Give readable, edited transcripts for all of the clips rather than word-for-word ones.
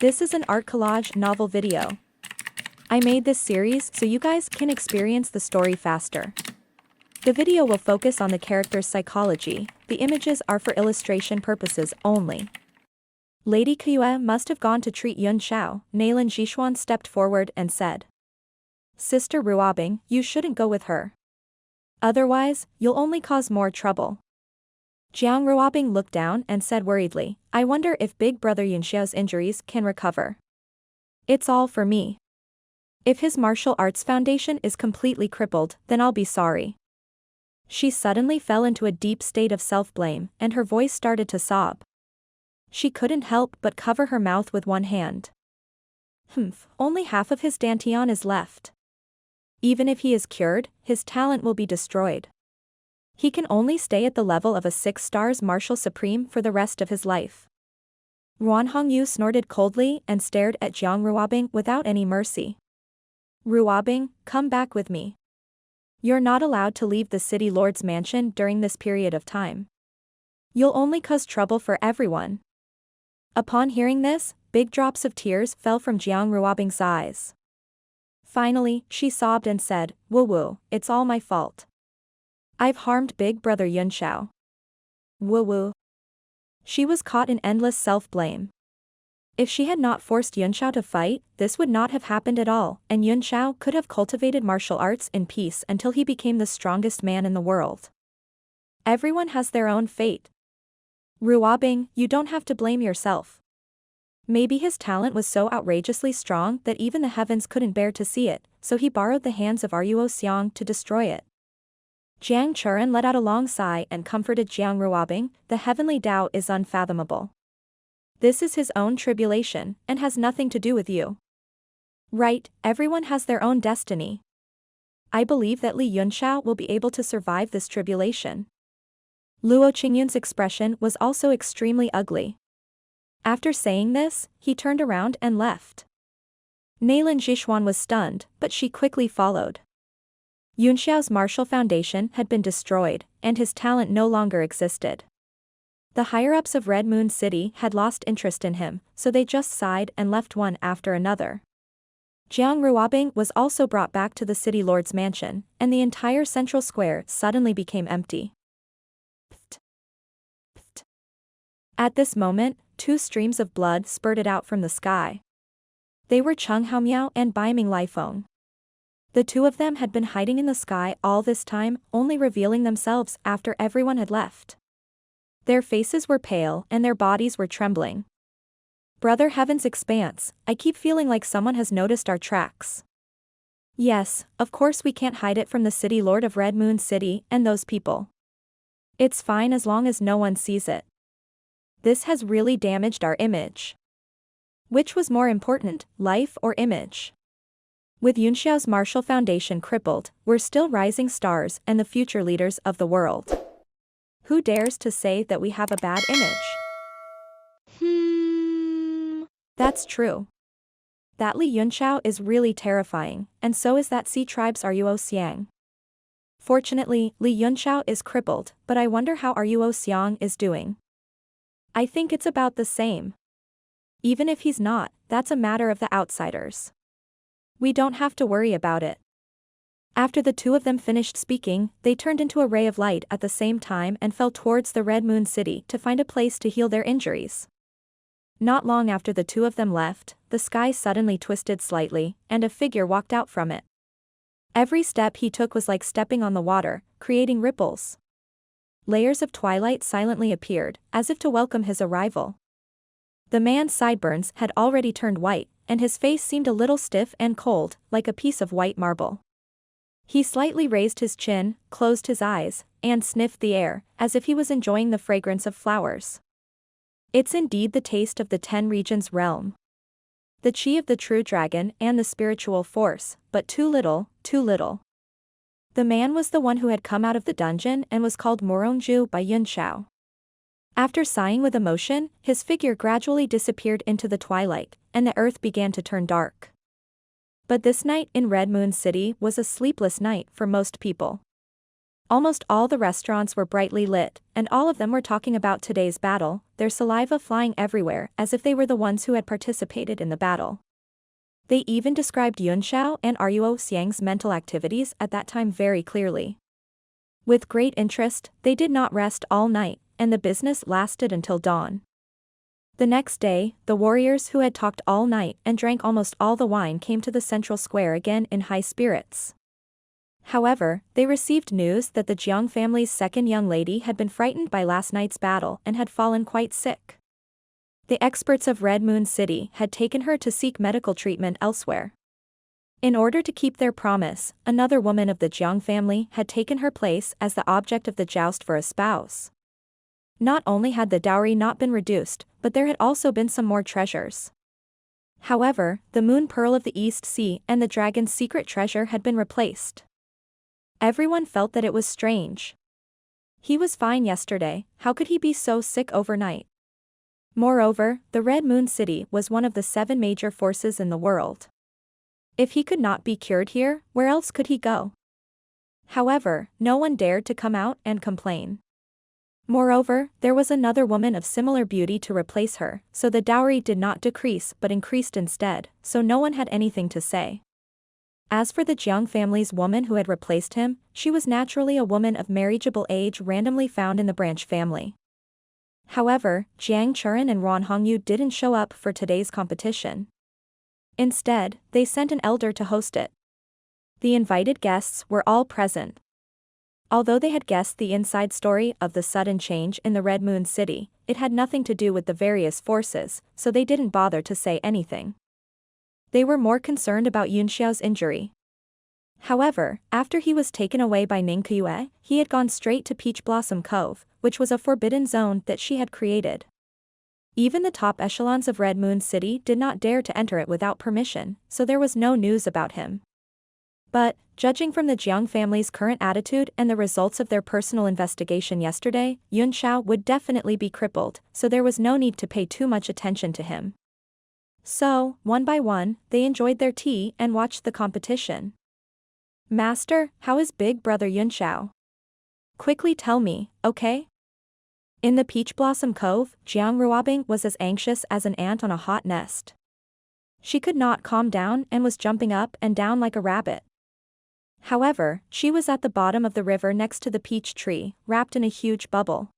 This is an art collage novel video. I made this series so you guys can experience the story faster. The video will focus on the character's psychology, the images are for illustration purposes only. Lady Kuyue must have gone to treat Yunxiao. Nalan Jishuan stepped forward and said. Sister Ruobing, you shouldn't go with her. Otherwise, you'll only cause more trouble. Jiang Ruobing looked down and said worriedly, I wonder if big brother Yunxiao's injuries can recover. It's all for me. If his martial arts foundation is completely crippled, then I'll be sorry. She suddenly fell into a deep state of self-blame, and her voice started to sob. She couldn't help but cover her mouth with one hand. Only half of his dantian is left. Even if he is cured, his talent will be destroyed. He can only stay at the level of a 6-star martial supreme for the rest of his life. Ruan Hongyu snorted coldly and stared at Jiang Ruobing without any mercy. Ruobing, come back with me. You're not allowed to leave the city lord's mansion during this period of time. You'll only cause trouble for everyone. Upon hearing this, big drops of tears fell from Jiang Ruobing's eyes. Finally, she sobbed and said, Woo-woo, it's all my fault. I've harmed big brother Yunxiao. Woo-woo. She was caught in endless self-blame. If she had not forced Yunxiao to fight, this would not have happened at all, and Yunxiao could have cultivated martial arts in peace until he became the strongest man in the world. Everyone has their own fate. Ruobing, you don't have to blame yourself. Maybe his talent was so outrageously strong that even the heavens couldn't bear to see it, so he borrowed the hands of Ruo Xiang to destroy it. Jiang Churen let out a long sigh and comforted Jiang Ruobing, the heavenly Tao is unfathomable. This is his own tribulation, and has nothing to do with you. Right, everyone has their own destiny. I believe that Li Yunxiao will be able to survive this tribulation. Luo Qingyun's expression was also extremely ugly. After saying this, he turned around and left. Nalan Jishuan was stunned, but she quickly followed. Yunxiao's martial foundation had been destroyed, and his talent no longer existed. The higher-ups of Red Moon City had lost interest in him, so they just sighed and left one after another. Jiang Ruobing was also brought back to the city lord's mansion, and the entire central square suddenly became empty. Pfft. Pfft. At this moment, 2 streams of blood spurted out from the sky. They were Cheng Haomiao and Baiming Lifeng. The 2 of them had been hiding in the sky all this time, only revealing themselves after everyone had left. Their faces were pale and their bodies were trembling. Brother Heaven's expanse, I keep feeling like someone has noticed our tracks. Yes, of course we can't hide it from the city lord of Red Moon City and those people. It's fine as long as no one sees it. This has really damaged our image. Which was more important, life or image? With Yunxiao's martial foundation crippled, we're still rising stars and the future leaders of the world. Who dares to say that we have a bad image? That's true. That Li Yunxiao is really terrifying, and so is that sea tribe's Ruo Xiang. Fortunately, Li Yunxiao is crippled, but I wonder how Ruo Xiang is doing. I think it's about the same. Even if he's not, that's a matter of the outsiders. We don't have to worry about it. After the 2 of them finished speaking, they turned into a ray of light at the same time and fell towards the Red Moon City to find a place to heal their injuries. Not long after the 2 of them left, the sky suddenly twisted slightly, and a figure walked out from it. Every step he took was like stepping on the water, creating ripples. Layers of twilight silently appeared, as if to welcome his arrival. The man's sideburns had already turned white, and his face seemed a little stiff and cold, like a piece of white marble. He slightly raised his chin, closed his eyes, and sniffed the air, as if he was enjoying the fragrance of flowers. It's indeed the taste of the 10 regions realm. The chi of the true dragon and the spiritual force, but too little, too little. The man was the one who had come out of the dungeon and was called Morongju by Yunxiao. After sighing with emotion, his figure gradually disappeared into the twilight, and the earth began to turn dark. But this night in Red Moon City was a sleepless night for most people. Almost all the restaurants were brightly lit, and all of them were talking about today's battle, their saliva flying everywhere as if they were the ones who had participated in the battle. They even described Yunxiao and Ruo Xiang's mental activities at that time very clearly. With great interest, they did not rest all night, and the business lasted until dawn. The next day, the warriors who had talked all night and drank almost all the wine came to the central square again in high spirits. However, they received news that the Jiang family's second young lady had been frightened by last night's battle and had fallen quite sick. The experts of Red Moon City had taken her to seek medical treatment elsewhere. In order to keep their promise, another woman of the Jiang family had taken her place as the object of the joust for a spouse. Not only had the dowry not been reduced, but there had also been some more treasures. However, the moon pearl of the East Sea and the dragon's secret treasure had been replaced. Everyone felt that it was strange. He was fine yesterday, how could he be so sick overnight? Moreover, the Red Moon City was one of the 7 major forces in the world. If he could not be cured here, where else could he go? However, no one dared to come out and complain. Moreover, there was another woman of similar beauty to replace her, so the dowry did not decrease but increased instead, so no one had anything to say. As for the Jiang family's woman who had replaced him, she was naturally a woman of marriageable age randomly found in the branch family. However, Jiang Churen and Ran Hongyu didn't show up for today's competition. Instead, they sent an elder to host it. The invited guests were all present. Although they had guessed the inside story of the sudden change in the Red Moon City, it had nothing to do with the various forces, so they didn't bother to say anything. They were more concerned about Yunxiao's injury. However, after he was taken away by Ning Keyue, he had gone straight to Peach Blossom Cove, which was a forbidden zone that she had created. Even the top echelons of Red Moon City did not dare to enter it without permission, so there was no news about him. But, judging from the Jiang family's current attitude and the results of their personal investigation yesterday, Yunxiao would definitely be crippled, so there was no need to pay too much attention to him. So, one by one, they enjoyed their tea and watched the competition. "Master, how is big brother Yunxiao? Quickly tell me, okay?" In the Peach Blossom Cove, Jiang Ruobing was as anxious as an ant on a hot nest. She could not calm down and was jumping up and down like a rabbit. However, she was at the bottom of the river next to the peach tree, wrapped in a huge bubble.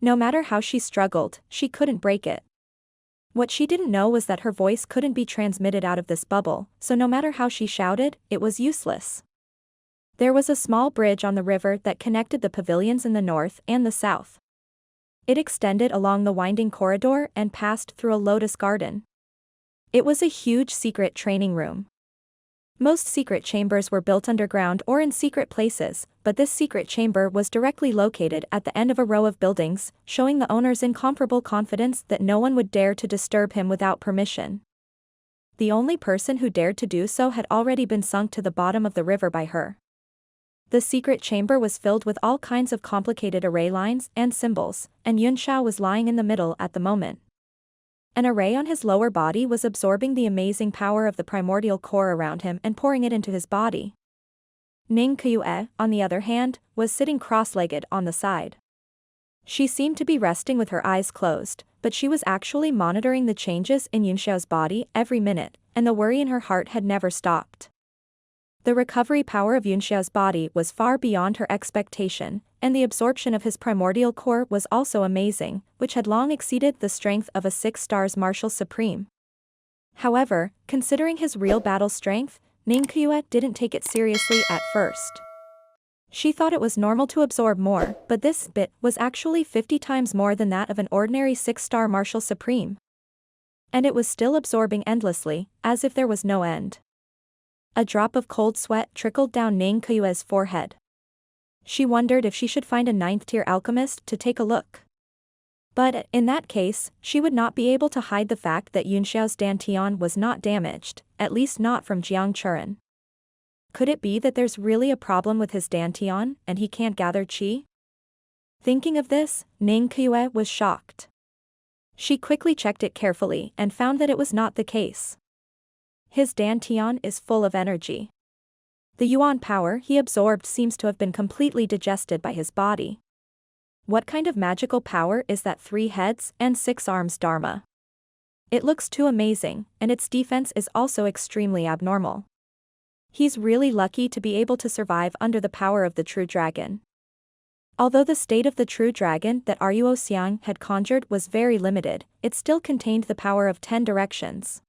No matter how she struggled, she couldn't break it. What she didn't know was that her voice couldn't be transmitted out of this bubble, so no matter how she shouted, it was useless. There was a small bridge on the river that connected the pavilions in the north and the south. It extended along the winding corridor and passed through a lotus garden. It was a huge secret training room. Most secret chambers were built underground or in secret places, but this secret chamber was directly located at the end of a row of buildings, showing the owner's incomparable confidence that no one would dare to disturb him without permission. The only person who dared to do so had already been sunk to the bottom of the river by her. The secret chamber was filled with all kinds of complicated array lines and symbols, and Yunxiao was lying in the middle at the moment. An array on his lower body was absorbing the amazing power of the primordial core around him and pouring it into his body. Ning Keyue, on the other hand, was sitting cross-legged on the side. She seemed to be resting with her eyes closed, but she was actually monitoring the changes in Yunxiao's body every minute, and the worry in her heart had never stopped. The recovery power of Yunxiao's body was far beyond her expectation, and the absorption of his primordial core was also amazing, which had long exceeded the strength of a 6-stars martial supreme. However, considering his real battle strength, Ning Keyue didn't take it seriously at first. She thought it was normal to absorb more, but this bit was actually 50 times more than that of an ordinary 6-star martial supreme. And it was still absorbing endlessly, as if there was no end. A drop of cold sweat trickled down Ning Keyue's forehead. She wondered if she should find a 9th-tier alchemist to take a look. But, in that case, she would not be able to hide the fact that Yunxiao's dantian was not damaged, at least not from Jiang Churen. Could it be that there's really a problem with his dantian, and he can't gather qi? Thinking of this, Ning Keyue was shocked. She quickly checked it carefully and found that it was not the case. His dantian is full of energy. The yuan power he absorbed seems to have been completely digested by his body. What kind of magical power is that 3 heads and 6 arms Dharma? It looks too amazing, and its defense is also extremely abnormal. He's really lucky to be able to survive under the power of the true dragon. Although the state of the true dragon that Ruo Xiang had conjured was very limited, it still contained the power of 10 directions.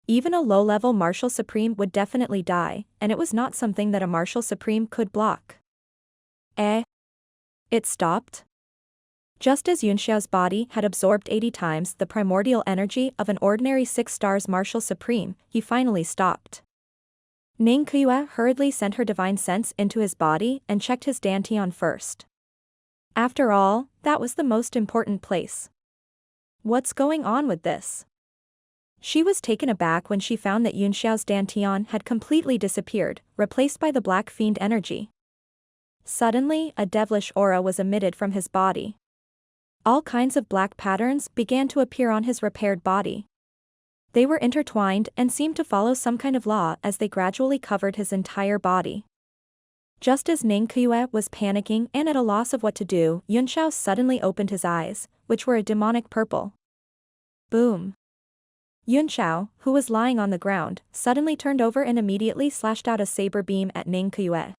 Even a low-level martial supreme would definitely die, and it was not something that a martial supreme could block. It stopped? Just as Yunxiao's body had absorbed 80 times the primordial energy of an ordinary 6 stars martial supreme, he finally stopped. Ning Keyue hurriedly sent her divine sense into his body and checked his dantian first. After all, that was the most important place. What's going on with this? She was taken aback when she found that Yunxiao's dantian had completely disappeared, replaced by the black fiend energy. Suddenly, a devilish aura was emitted from his body. All kinds of black patterns began to appear on his repaired body. They were intertwined and seemed to follow some kind of law as they gradually covered his entire body. Just as Ning Keyue was panicking and at a loss of what to do, Yunxiao suddenly opened his eyes, which were a demonic purple. Boom! Yunxiao, who was lying on the ground, suddenly turned over and immediately slashed out a saber beam at Ning Keyue.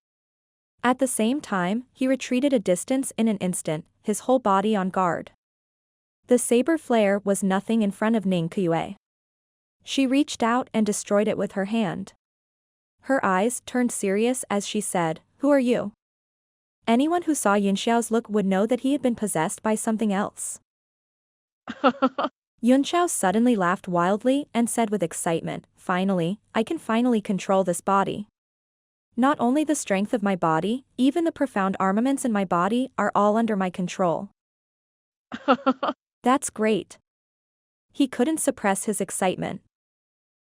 At the same time, he retreated a distance in an instant, his whole body on guard. The saber flare was nothing in front of Ning Keyue. She reached out and destroyed it with her hand. Her eyes turned serious as she said, "Who are you?" Anyone who saw Yunxiao's look would know that he had been possessed by something else. Yunxiao suddenly laughed wildly and said with excitement, "Finally, I can finally control this body. Not only the strength of my body, even the profound armaments in my body are all under my control." That's great. He couldn't suppress his excitement.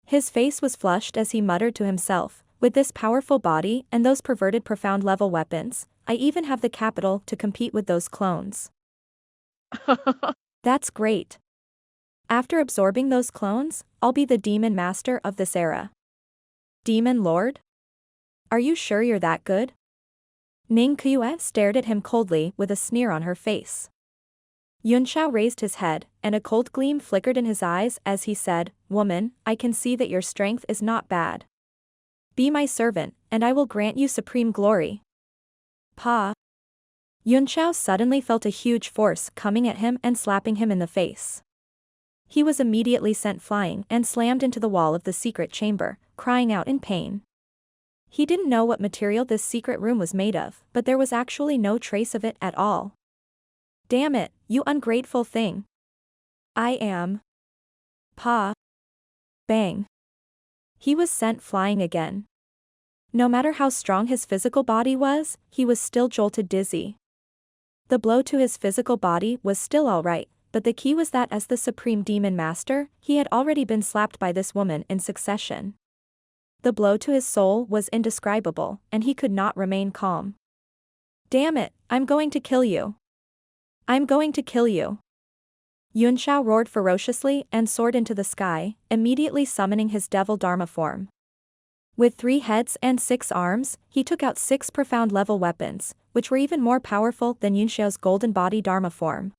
His face was flushed as he muttered to himself, "With this powerful body and those perverted profound level weapons, I even have the capital to compete with those clones." That's great. After absorbing those clones, I'll be the demon master of this era. Demon Lord? Are you sure you're that good? Ning Keyue stared at him coldly with a sneer on her face. Yunxiao raised his head, and a cold gleam flickered in his eyes as he said, "Woman, I can see that your strength is not bad. Be my servant, and I will grant you supreme glory." Pa! Yunxiao suddenly felt a huge force coming at him and slapping him in the face. He was immediately sent flying and slammed into the wall of the secret chamber, crying out in pain. He didn't know what material this secret room was made of, but there was actually no trace of it at all. "Damn it, you ungrateful thing. I am." Pa! Bang! He was sent flying again. No matter how strong his physical body was, he was still jolted dizzy. The blow to his physical body was still alright, but the key was that as the Supreme Demon Master, he had already been slapped by this woman in succession. The blow to his soul was indescribable, and he could not remain calm. "Damn it, I'm going to kill you. I'm going to kill you." Yunxiao roared ferociously and soared into the sky, immediately summoning his devil Dharma form. With 3 heads and 6 arms, he took out 6 profound level weapons, which were even more powerful than Yunxiao's golden body Dharma form.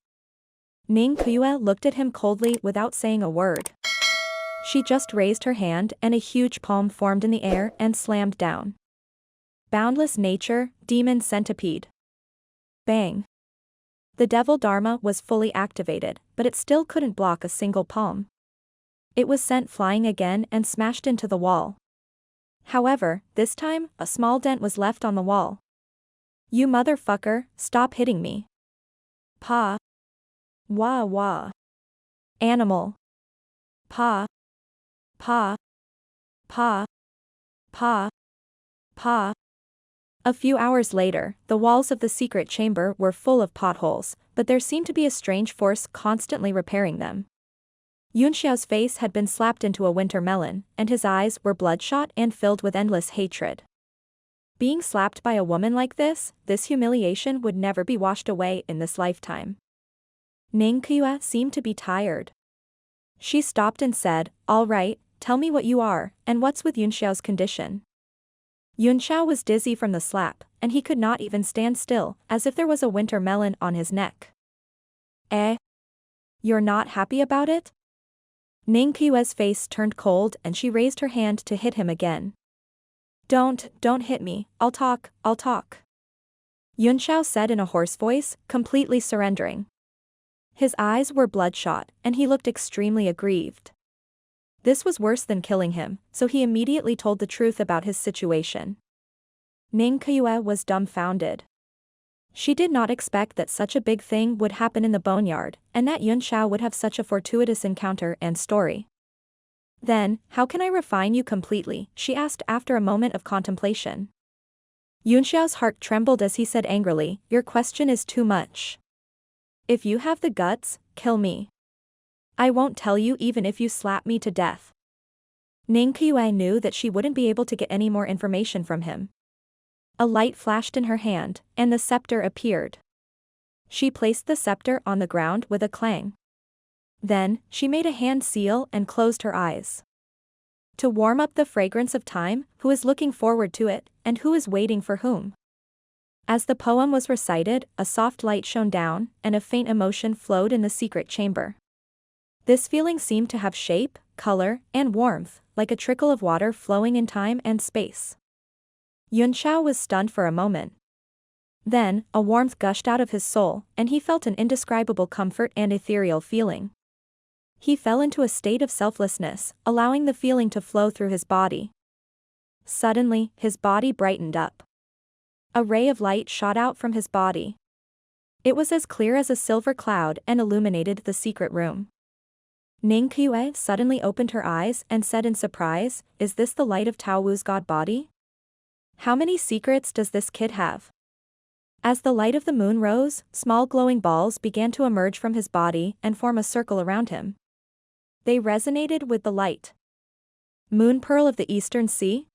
Ning Keyue looked at him coldly without saying a word. She just raised her hand and a huge palm formed in the air and slammed down. Boundless nature, demon centipede. Bang! The devil Dharma was fully activated, but it still couldn't block a single palm. It was sent flying again and smashed into the wall. However, this time, a small dent was left on the wall. "You motherfucker, stop hitting me." Pa! Wah wah. Animal. Pa. Pa. Pa. Pa. Pa. A few hours later, the walls of the secret chamber were full of potholes, but there seemed to be a strange force constantly repairing them. Yunxiao's face had been slapped into a winter melon, and his eyes were bloodshot and filled with endless hatred. Being slapped by a woman like this humiliation would never be washed away in this lifetime. Ning Keyue seemed to be tired. She stopped and said, "All right, tell me what you are, and what's with Yunxiao's condition." Yunxiao was dizzy from the slap, and he could not even stand still, as if there was a winter melon on his neck. Eh? You're not happy about it? Ning Qiue's face turned cold and she raised her hand to hit him again. Don't hit me, I'll talk. Yunxiao said in a hoarse voice, completely surrendering. His eyes were bloodshot, and he looked extremely aggrieved. This was worse than killing him, so he immediately told the truth about his situation. Ning Qiue was dumbfounded. She did not expect that such a big thing would happen in the boneyard, and that Yunxiao would have such a fortuitous encounter and story. Then, how can I refine you completely? She asked after a moment of contemplation. Yunxiao's heart trembled as he said angrily, your question is too much. If you have the guts, kill me. I won't tell you even if you slap me to death. Ning Qiue knew that she wouldn't be able to get any more information from him. A light flashed in her hand, and the scepter appeared. She placed the scepter on the ground with a clang. Then, she made a hand seal and closed her eyes. To warm up the fragrance of time, who is looking forward to it, and who is waiting for whom? As the poem was recited, a soft light shone down, and a faint emotion flowed in the secret chamber. This feeling seemed to have shape, color, and warmth, like a trickle of water flowing in time and space. Yunxiao was stunned for a moment. Then, a warmth gushed out of his soul, and he felt an indescribable comfort and ethereal feeling. He fell into a state of selflessness, allowing the feeling to flow through his body. Suddenly, his body brightened up. A ray of light shot out from his body. It was as clear as a silver cloud and illuminated the secret room. Ning Qiue suddenly opened her eyes and said in surprise, is this the light of Tao Wu's god body? How many secrets does this kid have? As the light of the moon rose, small glowing balls began to emerge from his body and form a circle around him. They resonated with the light. Moon pearl of the Eastern Sea?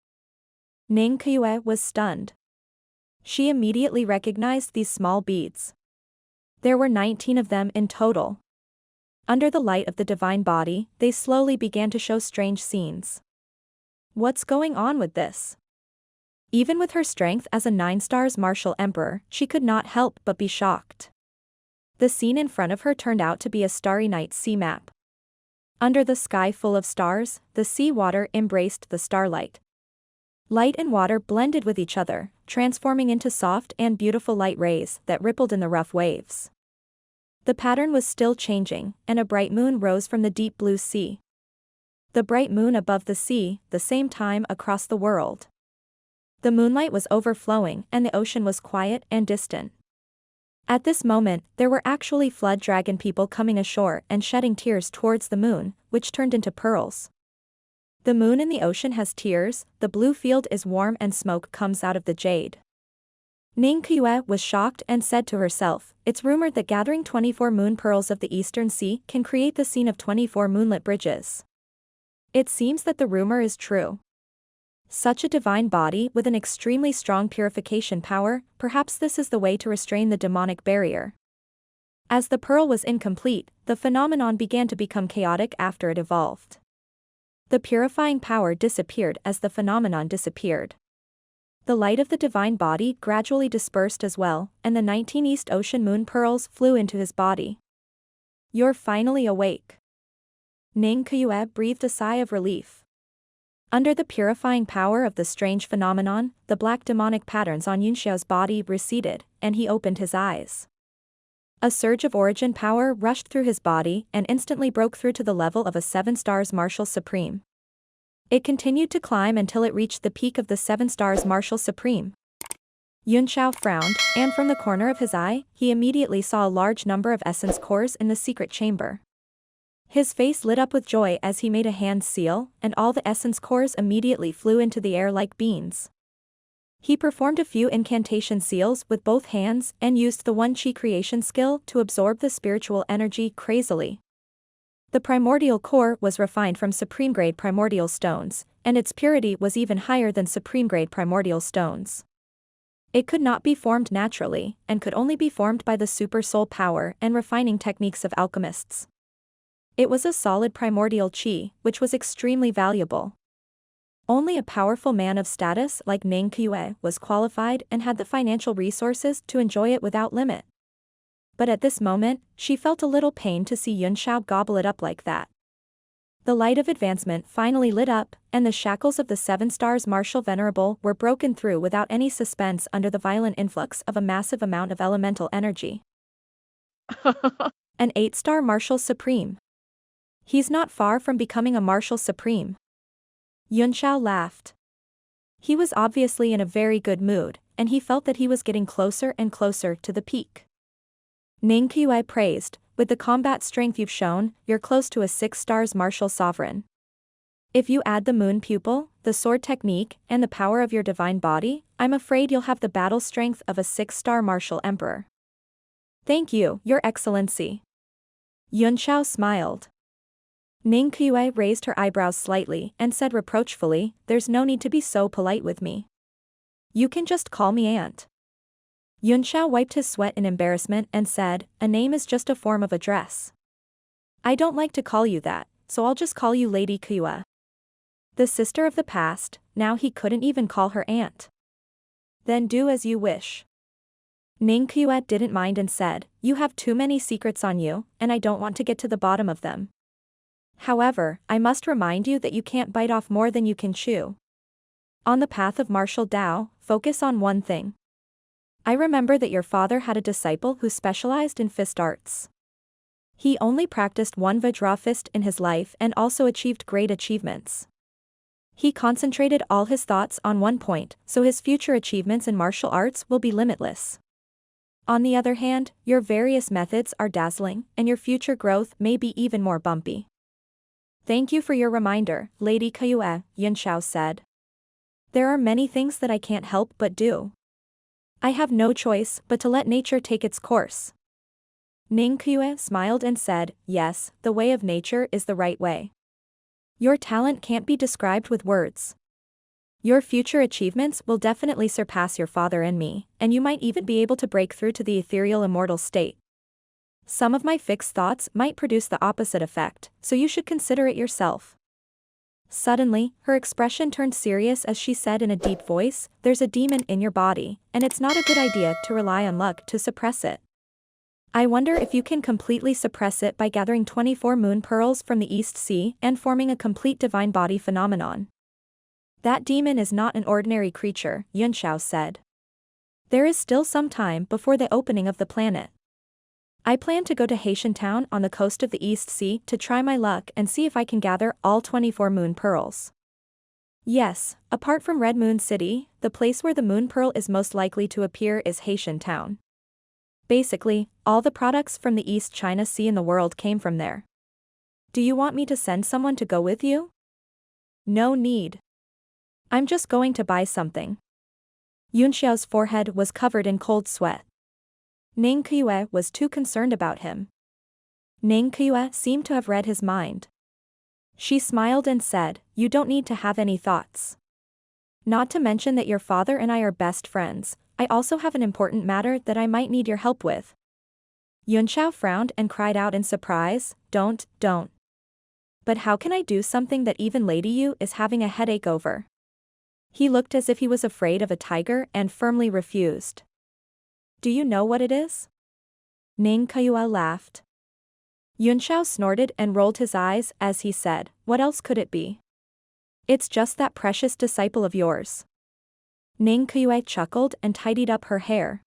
Ning Qiue was stunned. She immediately recognized these small beads. There were 19 of them in total. Under the light of the divine body, they slowly began to show strange scenes. What's going on with this? Even with her strength as a 9-stars martial emperor, she could not help but be shocked. The scene in front of her turned out to be a starry night sea map. Under the sky full of stars, the sea water embraced the starlight. Light and water blended with each other, transforming into soft and beautiful light rays that rippled in the rough waves. The pattern was still changing, and a bright moon rose from the deep blue sea. The bright moon above the sea, the same time across the world. The moonlight was overflowing and the ocean was quiet and distant. At this moment, there were actually flood dragon people coming ashore and shedding tears towards the moon, which turned into pearls. The moon in the ocean has tears, the blue field is warm and smoke comes out of the jade. Ning Qiue was shocked and said to herself, it's rumored that gathering 24 moon pearls of the Eastern Sea can create the scene of 24 moonlit bridges. It seems that the rumor is true. Such a divine body with an extremely strong purification power, perhaps this is the way to restrain the demonic barrier. As the pearl was incomplete, the phenomenon began to become chaotic after it evolved. The purifying power disappeared as the phenomenon disappeared. The light of the divine body gradually dispersed as well, and the 19 East Ocean moon pearls flew into his body. You're finally awake. Ning Qiue breathed a sigh of relief. Under the purifying power of the strange phenomenon, the black demonic patterns on Yunxiao's body receded, and he opened his eyes. A surge of origin power rushed through his body and instantly broke through to the level of a 7-stars martial supreme. It continued to climb until it reached the peak of the 7-stars martial supreme. Yunxiao frowned, and from the corner of his eye, he immediately saw a large number of essence cores in the secret chamber. His face lit up with joy as he made a hand seal, and all the essence cores immediately flew into the air like beans. He performed a few incantation seals with both hands and used the One Qi creation skill to absorb the spiritual energy crazily. The primordial core was refined from supreme-grade primordial stones, and its purity was even higher than supreme-grade primordial stones. It could not be formed naturally, and could only be formed by the super soul power and refining techniques of alchemists. It was a solid primordial qi, which was extremely valuable. Only a powerful man of status like Ning Qiue was qualified and had the financial resources to enjoy it without limit. But at this moment, she felt a little pain to see Yunxiao gobble it up like that. The light of advancement finally lit up, and the shackles of the 7 stars martial venerable were broken through without any suspense under the violent influx of a massive amount of elemental energy. An 8-star martial supreme. He's not far from becoming a martial supreme. Yunxiao laughed. He was obviously in a very good mood, and he felt that he was getting closer and closer to the peak. Ning Qiue praised, with the combat strength you've shown, you're close to a 6 stars martial sovereign. If you add the moon pupil, the sword technique, and the power of your divine body, I'm afraid you'll have the battle strength of a 6-star martial emperor. Thank you, Your Excellency. Yunxiao smiled. Ning Qiue raised her eyebrows slightly and said reproachfully, there's no need to be so polite with me. You can just call me Aunt. Yunxiao wiped his sweat in embarrassment and said, a name is just a form of address. I don't like to call you that, so I'll just call you Lady Qiue. The sister of the past, now he couldn't even call her aunt. Then do as you wish. Ning Qiue didn't mind and said, you have too many secrets on you, and I don't want to get to the bottom of them. However, I must remind you that you can't bite off more than you can chew. On the path of martial Tao, focus on one thing. I remember that your father had a disciple who specialized in fist arts. He only practiced one Vajra fist in his life and also achieved great achievements. He concentrated all his thoughts on one point, so his future achievements in martial arts will be limitless. On the other hand, your various methods are dazzling, and your future growth may be even more bumpy. Thank you for your reminder, Lady Qiue, Yunxiao said. There are many things that I can't help but do. I have no choice but to let nature take its course. Ning Qiue smiled and said, yes, the way of nature is the right way. Your talent can't be described with words. Your future achievements will definitely surpass your father and me, and you might even be able to break through to the ethereal immortal state. Some of my fixed thoughts might produce the opposite effect, so you should consider it yourself. Suddenly, her expression turned serious as she said in a deep voice, there's a demon in your body, and it's not a good idea to rely on luck to suppress it. I wonder if you can completely suppress it by gathering 24 moon pearls from the East Sea and forming a complete divine body phenomenon. That demon is not an ordinary creature, Yunxiao said. There is still some time before the opening of the planet. I plan to go to Haitian Town on the coast of the East Sea to try my luck and see if I can gather all 24 moon pearls. Yes, apart from Red Moon City, the place where the moon pearl is most likely to appear is Haitian Town. Basically, all the products from the East China Sea in the world came from there. Do you want me to send someone to go with you? No need. I'm just going to buy something. Yunxiao's forehead was covered in cold sweat. Ning Qiue was too concerned about him. Ning Qiue seemed to have read his mind. She smiled and said, you don't need to have any thoughts. Not to mention that your father and I are best friends, I also have an important matter that I might need your help with. Yunxiao frowned and cried out in surprise, don't. But how can I do something that even Lady Yu is having a headache over? He looked as if he was afraid of a tiger and firmly refused. Do you know what it is? Ning Qiue laughed. Yunxiao snorted and rolled his eyes as he said, what else could it be? It's just that precious disciple of yours. Ning Qiue chuckled and tidied up her hair.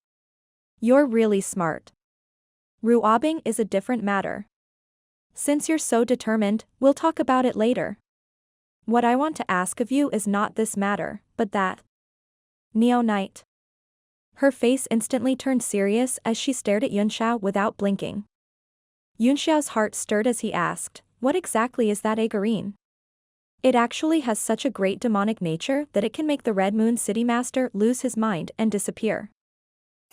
You're really smart. Ruobbing is a different matter. Since you're so determined, we'll talk about it later. What I want to ask of you is not this matter, but that. Neo Knight. Her face instantly turned serious as she stared at Yunxiao without blinking. Yunxiao's heart stirred as he asked, what exactly is that Agarine? It actually has such a great demonic nature that it can make the Red Moon City Master lose his mind and disappear.